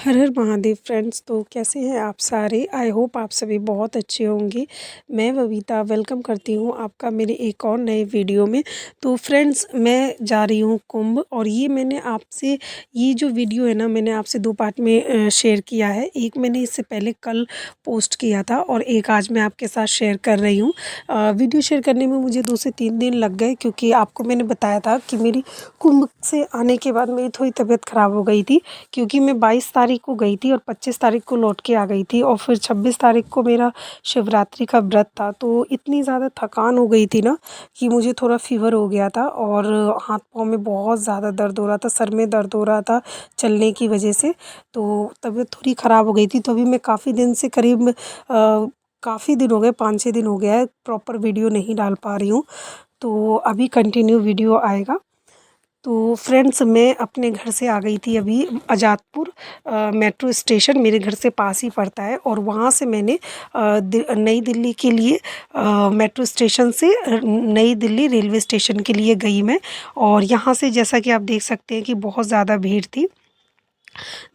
हर हर Mahadev friends. तो कैसे हैं आप सारे। आई होप आप सभी बहुत अच्छे होंगे। मैं बबीता वेलकम करती हूँ आपका मेरे एक और नए वीडियो में। तो फ्रेंड्स, मैं जा रही हूँ कुंभ, और ये मैंने आपसे ये जो वीडियो है ना, मैंने आपसे दो पार्ट में शेयर किया है। एक मैंने इससे पहले कल पोस्ट किया था और एक आज मैं आपके साथ शेयर कर रही हूँ। वीडियो शेयर करने में मुझे 2 से 3 दिन लग गए, क्योंकि आपको मैंने बताया था कि मेरी कुंभ से आने के बाद मेरी थोड़ी तबीयत ख़राब हो गई थी, क्योंकि मैं 22 तारीख को गई थी और 25 तारीख को लौट के आ गई थी, और फिर 26 तारीख को मेरा शिवरात्रि का व्रत था। तो इतनी ज़्यादा थकान हो गई थी ना कि मुझे थोड़ा फ़ीवर हो गया था, और हाथ पाँव में बहुत ज़्यादा दर्द हो रहा था, सर में दर्द हो रहा था चलने की वजह से। तो तबीयत थोड़ी ख़राब हो गई थी। तो अभी मैं काफ़ी दिन से करीब काफ़ी दिन हो गए, 5-6 दिन हो गया है, प्रॉपर वीडियो नहीं डाल पा रही हूँ। तो अभी कंटिन्यू वीडियो आएगा। तो फ्रेंड्स, मैं अपने घर से आ गई थी अभी आज़ादपुर। मेट्रो स्टेशन मेरे घर से पास ही पड़ता है, और वहाँ से मैंने नई दिल्ली के लिए मेट्रो स्टेशन से नई दिल्ली रेलवे स्टेशन के लिए गई मैं। और यहाँ से जैसा कि आप देख सकते हैं कि बहुत ज़्यादा भीड़ थी।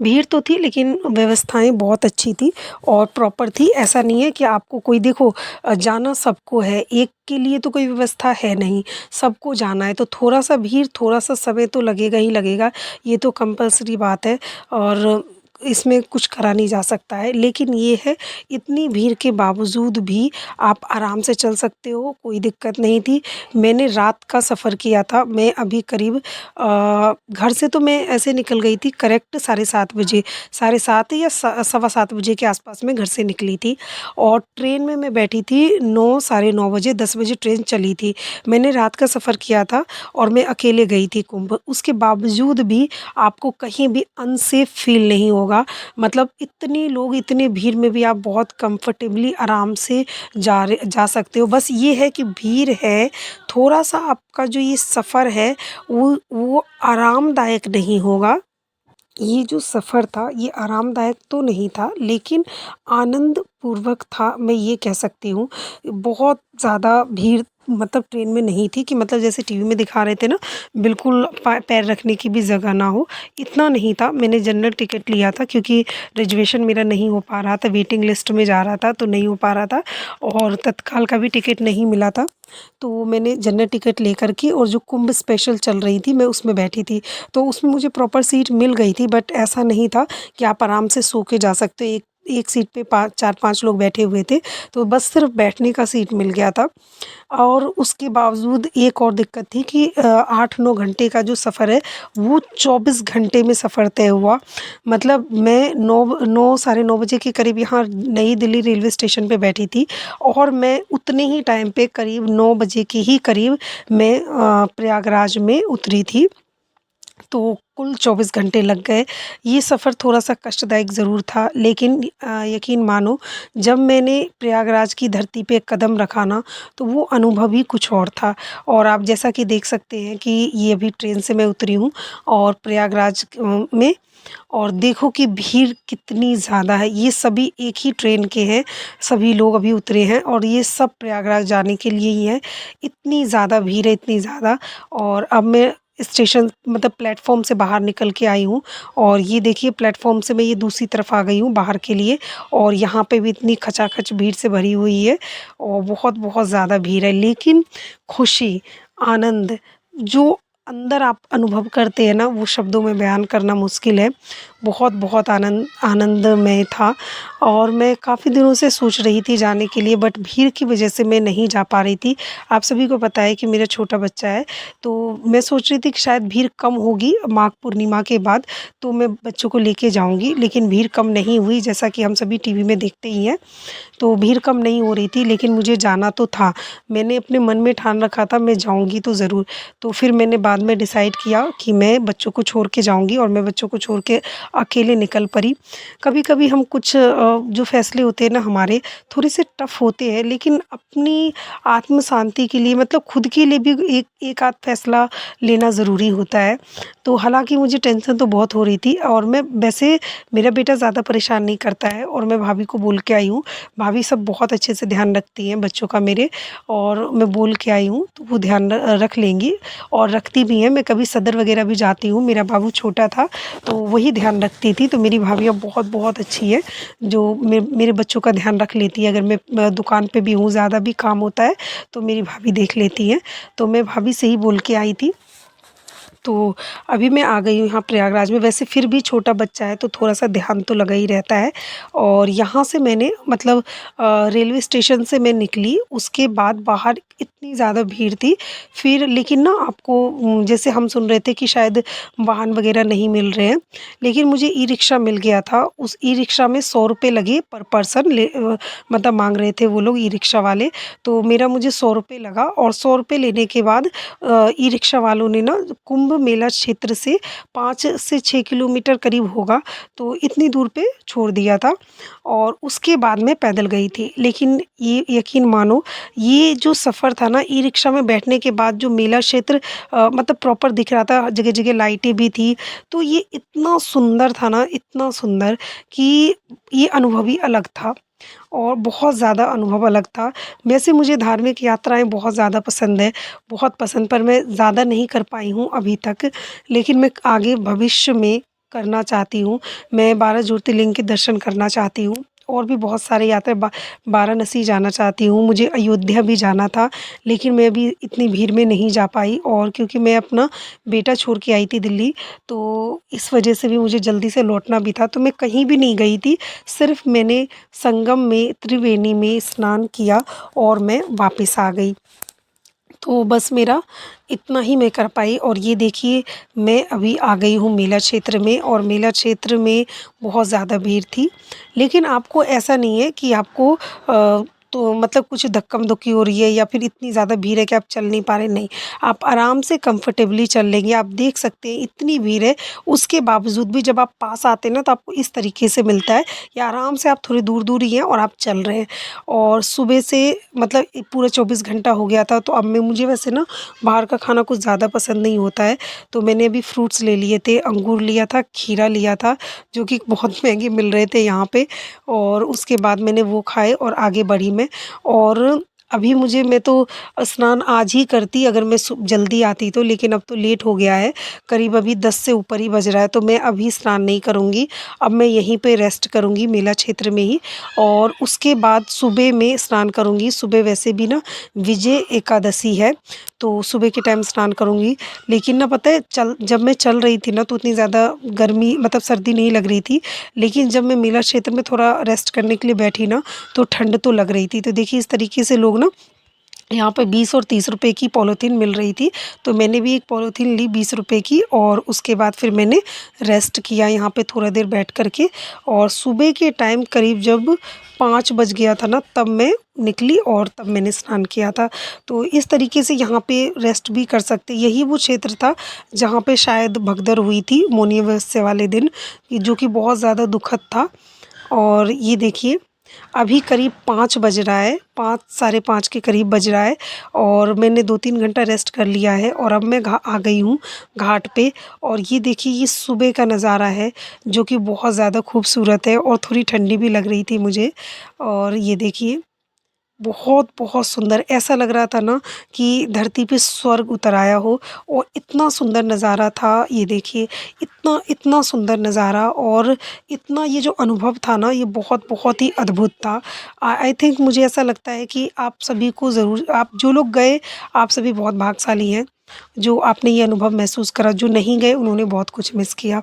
भीड़ तो थी, लेकिन व्यवस्थाएं बहुत अच्छी थी और प्रॉपर थी। ऐसा नहीं है कि आपको कोई देखो, जाना सबको है, एक के लिए तो कोई व्यवस्था है नहीं, सबको जाना है। तो थोड़ा सा भीड़, थोड़ा सा समय तो लगेगा ही लगेगा, ये तो कंपल्सरी बात है, और इसमें कुछ करा नहीं जा सकता है। लेकिन ये है, इतनी भीड़ के बावजूद भी आप आराम से चल सकते हो, कोई दिक्कत नहीं थी। मैंने रात का सफ़र किया था। मैं अभी करीब घर से तो मैं ऐसे निकल गई थी करेक्ट 7:30 बजे, 7:30 या 7:15 बजे के आसपास में घर से निकली थी। और ट्रेन में मैं बैठी थी 9 साढ़े 9 बजे, 10 बजे ट्रेन चली थी। मैंने रात का सफ़र किया था और मैं अकेले गई थी कुंभ। उसके बावजूद भी आपको कहीं भी अनसेफ फ़ील नहीं होगा। मतलब इतने लोग, इतने भीड़ में भी आप बहुत कंफर्टेबली आराम से जा सकते हो। बस ये है कि भीड़ है, थोड़ा-सा आपका जो ये सफ़र है वो आरामदायक नहीं होगा। ये जो सफ़र था ये आरामदायक तो नहीं था, लेकिन आनंदपूर्वक था, मैं ये कह सकती हूँ। बहुत ज़्यादा भीड़ मतलब ट्रेन में नहीं थी कि मतलब जैसे टीवी में दिखा रहे थे ना, बिल्कुल पैर रखने की भी जगह ना हो, इतना नहीं था। मैंने जनरल टिकट लिया था, क्योंकि रिजर्वेशन मेरा नहीं हो पा रहा था, वेटिंग लिस्ट में जा रहा था तो नहीं हो पा रहा था, और तत्काल का भी टिकट नहीं मिला था। तो मैंने जनरल टिकट लेकर के, और जो कुंभ स्पेशल चल रही थी मैं उसमें बैठी थी। तो उसमें मुझे प्रॉपर सीट मिल गई थी, बट ऐसा नहीं था कि आप आराम से सो के जा सकते हो। एक एक सीट पे 4-5 लोग बैठे हुए थे, तो बस सिर्फ बैठने का सीट मिल गया था। और उसके बावजूद एक और दिक्कत थी कि 8-9 घंटे का जो सफ़र है वो 24 घंटे में सफ़र तय हुआ। मतलब मैं 9 साढ़े 9 बजे के करीब यहाँ नई दिल्ली रेलवे स्टेशन पे बैठी थी, और मैं उतने ही टाइम पे करीब 9 बजे के ही करीब मैं प्रयागराज में उतरी थी। तो कुल 24 घंटे लग गए। ये सफ़र थोड़ा-सा कष्टदायक ज़रूर था, लेकिन यकीन मानो, जब मैंने प्रयागराज की धरती पे कदम रखा ना, तो वो अनुभव ही कुछ और था। और आप जैसा कि देख सकते हैं कि ये अभी ट्रेन से मैं उतरी हूँ और प्रयागराज में, और देखो कि भीड़ कितनी ज़्यादा है। ये सभी एक ही ट्रेन के हैं, सभी लोग अभी उतरे हैं और ये सब प्रयागराज जाने के लिए ही हैं। इतनी ज़्यादा भीड़ है, इतनी ज़्यादा। और अब मैं स्टेशन मतलब प्लेटफ़ॉर्म से बाहर निकल के आई हूँ, और ये देखिए प्लेटफ़ॉर्म से मैं ये दूसरी तरफ आ गई हूँ बाहर के लिए, और यहाँ पे भी इतनी खचाखच भीड़ से भरी हुई है, और बहुत-बहुत ज़्यादा भीड़ है। लेकिन खुशी, आनंद जो अंदर आप अनुभव करते हैं ना, वो शब्दों में बयान करना मुश्किल है। बहुत-बहुत आनंदमय था, और मैं काफ़ी दिनों से सोच रही थी जाने के लिए, बट भीड़ की वजह से मैं नहीं जा पा रही थी। आप सभी को पता है कि मेरा छोटा बच्चा है, तो मैं सोच रही थी कि शायद भीड़ कम होगी माघ पूर्णिमा के बाद, तो मैं बच्चों को लेके जाऊँगी, लेकिन भीड़ कम नहीं हुई, जैसा कि हम सभी टीवी में देखते ही हैं। तो भीड़ कम नहीं हो रही थी, लेकिन मुझे जाना तो था। मैंने अपने मन में ठान रखा था मैं जाऊँगी तो ज़रूर। तो फिर मैंने बाद में डिसाइड किया कि मैं बच्चों को छोड़ के जाऊँगी, और मैं बच्चों को छोड़ के अकेले निकल पड़ी। कभी-कभी हम कुछ जो फ़ैसले होते हैं ना हमारे, थोड़े से टफ़ होते हैं, लेकिन अपनी आत्म शांति के लिए, मतलब खुद के लिए भी एक एक आध फ़ैसला लेना ज़रूरी होता है। तो हालाँकि मुझे टेंशन तो बहुत हो रही थी और मैं वैसे मेरा बेटा ज़्यादा परेशान नहीं करता है और मैं भाभी को बोल के आई हूँ। भाभी सब बहुत अच्छे से ध्यान रखती हैं बच्चों का मेरे, और मैं बोल के आई हूँ तो वो ध्यान रख लेंगी और रखती भी हैं। मैं कभी सदर वगैरह भी जाती हूँ, मेरा बाबू छोटा था तो वही ध्यान रखती थी। तो मेरी भाभी अब बहुत अच्छी है, जो मेरे बच्चों का ध्यान रख लेती है। अगर मैं दुकान पे भी हूँ, ज़्यादा भी काम होता है तो मेरी भाभी देख लेती हैं। तो मैं भाभी से ही बोल के आई थी। तो अभी मैं आ गई हूँ यहाँ प्रयागराज में। वैसे फिर भी छोटा बच्चा है तो थोड़ा-सा ध्यान तो लगा ही रहता है। और यहाँ से मैंने मतलब रेलवे स्टेशन से मैं निकली, उसके बाद बाहर इतनी ज़्यादा भीड़ थी। फिर लेकिन ना आपको जैसे हम सुन रहे थे कि शायद वाहन वग़ैरह नहीं मिल रहे हैं, लेकिन मुझे ई-रिक्शा मिल गया था। उस ई-रिक्शा में ₹100 लगे पर पर्सन, मतलब माँग रहे थे वो लोग ई-रिक्शा वाले। तो मेरा मुझे ₹100 लगा और ₹100 लेने के बाद ई-रिक्शा वालों ने ना कुंभ मेला क्षेत्र से 5 से 6 किलोमीटर करीब होगा, तो इतनी दूर पे छोड़ दिया था और उसके बाद मैं पैदल गई थी। लेकिन ये यकीन मानो, ये जो सफ़र था ना ई-रिक्शा में बैठने के बाद, जो मेला क्षेत्र मतलब प्रॉपर दिख रहा था, जगह-जगह लाइटें भी थी, तो ये इतना सुंदर था ना, इतना सुंदर कि ये अनुभव ही अलग था। और बहुत ज़्यादा अनुभव अलग था। वैसे मुझे धार्मिक यात्राएँ बहुत ज़्यादा पसंद है, बहुत पसंद, पर मैं ज़्यादा नहीं कर पाई हूँ अभी तक, लेकिन मैं आगे भविष्य में करना चाहती हूँ। मैं 12 ज्योतिर्लिंग के दर्शन करना चाहती हूँ और भी बहुत सारे यात्रा वाराणसी जाना चाहती हूँ, मुझे अयोध्या भी जाना था, लेकिन मैं अभी इतनी भीड़ में नहीं जा पाई। और क्योंकि मैं अपना बेटा छोड़ के आई थी दिल्ली, तो इस वजह से भी मुझे जल्दी से लौटना भी था, तो मैं कहीं भी नहीं गई थी। सिर्फ़ मैंने संगम में, त्रिवेणी में स्नान किया और मैं वापस आ गई। तो बस मेरा इतना ही मैं कर पाई। और ये देखिए, मैं अभी आ गई हूँ मेला क्षेत्र में और मेला क्षेत्र में बहुत ज़्यादा भीड़ थी। लेकिन आपको ऐसा नहीं है कि आपको तो मतलब कुछ धक्कम-धुक्की हो रही है या फिर इतनी ज़्यादा भीड़ है कि आप चल नहीं पा रहे, नहीं। आप आराम से कंफर्टेबली चल लेंगे। आप देख सकते हैं इतनी भीड़ है, उसके बावजूद भी जब आप पास आते हैं ना तो आपको इस तरीके से मिलता है कि आराम से आप थोड़ी दूर-दूर ही हैं और आप चल रहे हैं। और सुबह से मतलब पूरा 24 घंटा हो गया था, तो अब मैं मुझे वैसे ना बाहर का खाना कुछ ज़्यादा पसंद नहीं होता है, तो मैंने अभी फ्रूट्स ले लिए थे, अंगूर लिया था, खीरा लिया था, जो कि बहुत महँगे मिल रहे थे यहाँ पे। और उसके बाद मैंने वो खाए और आगे बढ़ी मैं। और अभी मुझे मैं तो स्नान आज ही करती अगर मैं जल्दी आती तो, लेकिन अब तो लेट हो गया है, करीब अभी 10 से ऊपर ही बज रहा है, तो मैं अभी स्नान नहीं करूँगी। अब मैं यहीं पे रेस्ट करूँगी मेला क्षेत्र में ही, और उसके बाद सुबह में स्नान करूँगी। सुबह वैसे भी ना विजय एकादशी है, तो सुबह के टाइम स्नान करूँगी। लेकिन ना पता है, जब मैं चल रही थी ना तो उतनी ज़्यादा गर्मी मतलब सर्दी नहीं लग रही थी, लेकिन जब मैं मेला क्षेत्र में थोड़ा रेस्ट करने के लिए बैठी ना तो ठंड तो लग रही थी। तो देखिए इस तरीके से लोग ना यहाँ पे 20 और 30 रुपए की पॉलीथीन मिल रही थी, तो मैंने भी एक पॉलीथीन ली 20 रुपए की, और उसके बाद फिर मैंने रेस्ट किया यहाँ पे थोड़ा देर बैठ कर के। और सुबह के टाइम करीब जब 5 बज गया था ना तब मैं निकली और तब मैंने स्नान किया था। तो इस तरीके से यहाँ पे रेस्ट भी कर सकते, यही वो क्षेत्र था जहाँ पे शायद भगदड़ हुई थी मौनी अमावस्या वाले दिन, जो कि बहुत ज़्यादा दुखद था। और ये देखिए अभी करीब 5 बज रहा है, 5 साढ़े 5 के करीब बज रहा है, और मैंने 2-3 घंटा रेस्ट कर लिया है और अब मैं आ गई हूँ घाट पे। और ये देखिए ये सुबह का नज़ारा है, जो कि बहुत ज़्यादा खूबसूरत है और थोड़ी ठंडी भी लग रही थी मुझे। और ये देखिए बहुत सुंदर ऐसा लग रहा था ना कि धरती पे स्वर्ग उतर आया हो, और इतना सुंदर नज़ारा था। ये देखिए इतना सुंदर नज़ारा, और इतना ये जो अनुभव था ना ये बहुत ही अद्भुत था। आई थिंक मुझे ऐसा लगता है कि आप सभी को ज़रूर, आप जो लोग गए आप सभी बहुत भाग्यशाली हैं, जो आपने ये अनुभव महसूस करा। जो नहीं गए उन्होंने बहुत कुछ मिस किया।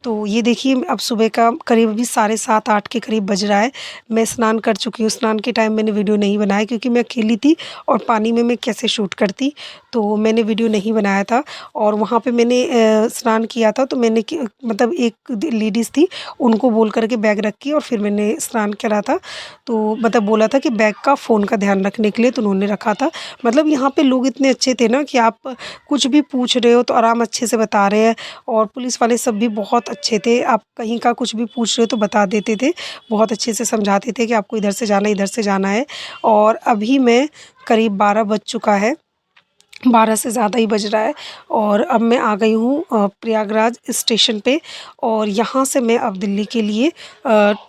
तो ये देखिए अब सुबह का करीब अभी साढ़े 7-8 के करीब बज रहा है। मैं स्नान कर चुकी हूँ, स्नान के टाइम मैंने वीडियो नहीं बनाया क्योंकि मैं अकेली थी और पानी में मैं कैसे शूट करती, तो मैंने वीडियो नहीं बनाया था। और वहाँ पे मैंने स्नान किया था, तो मैंने मतलब एक लेडीज़ थी, उनको बोल कर के बैग रखी और फिर मैंने स्नान करा था। तो मतलब बोला था कि बैग का फ़ोन का ध्यान रखने के लिए, तो उन्होंने रखा था। मतलब यहाँ पे लोग इतने अच्छे थे ना कि आप कुछ भी पूछ रहे हो तो आराम अच्छे से बता रहे हैं, और पुलिस वाले सब भी बहुत अच्छे थे। आप कहीं का कुछ भी पूछ रहे हो तो बता देते थे, बहुत अच्छे से समझाते थे कि आपको इधर से जाना है, इधर से जाना है। और अभी मैं करीब 12 बज चुका है 12 से ज़्यादा ही बज रहा है और अब मैं आ गई हूँ प्रयागराज स्टेशन पे और यहाँ से मैं अब दिल्ली के लिए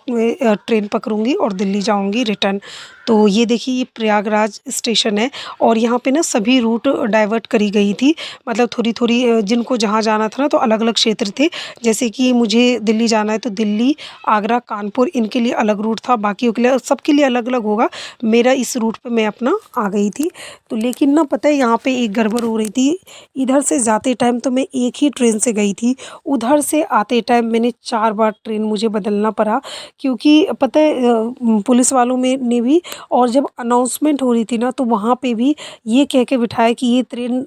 ट्रेन पकड़ूँगी और दिल्ली जाऊँगी रिटर्न। तो ये देखिए ये प्रयागराज स्टेशन है और यहाँ पे ना सभी रूट डाइवर्ट करी गई थी। मतलब थोड़ी-थोड़ी जिनको जहाँ जाना था ना तो अलग-अलग क्षेत्र थे। जैसे कि मुझे दिल्ली जाना है तो दिल्ली, आगरा, कानपुर इनके लिए अलग रूट था, बाकियों के लिए सबके लिए अलग-अलग होगा। मेरा इस रूट पे मैं अपना आ गई थी। तो लेकिन ना पता है यहाँ पे एक गड़बड़ हो रही थी। इधर से जाते टाइम तो मैं एक ही ट्रेन से गई थी, उधर से आते टाइम मैंने 4 बार ट्रेन मुझे बदलना पड़ा क्योंकि पता है पुलिस वालों में ने भी और जब अनाउंसमेंट हो रही थी ना तो वहाँ पे भी ये कह के बिठाया कि ये ट्रेन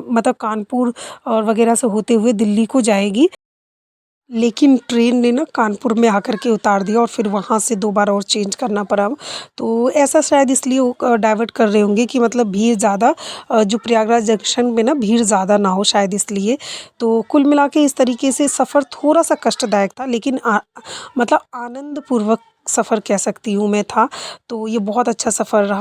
मतलब कानपुर और वगैरह से होते हुए दिल्ली को जाएगी। लेकिन ट्रेन ने ना कानपुर में आकर के उतार दिया और फिर वहाँ से 2 बार और चेंज करना पड़ा। तो ऐसा शायद इसलिए वो डाइवर्ट कर रहे होंगे कि मतलब भीड़ ज़्यादा जो प्रयागराज जंक्शन में ना भीड़ ज़्यादा ना हो शायद इसलिए। तो कुल मिला के इस तरीके से सफ़र थोड़ा-सा कष्टदायक था लेकिन मतलब आनंदपूर्वक सफ़र कह सकती हूँ मैं था। तो ये बहुत अच्छा सफ़र रहा।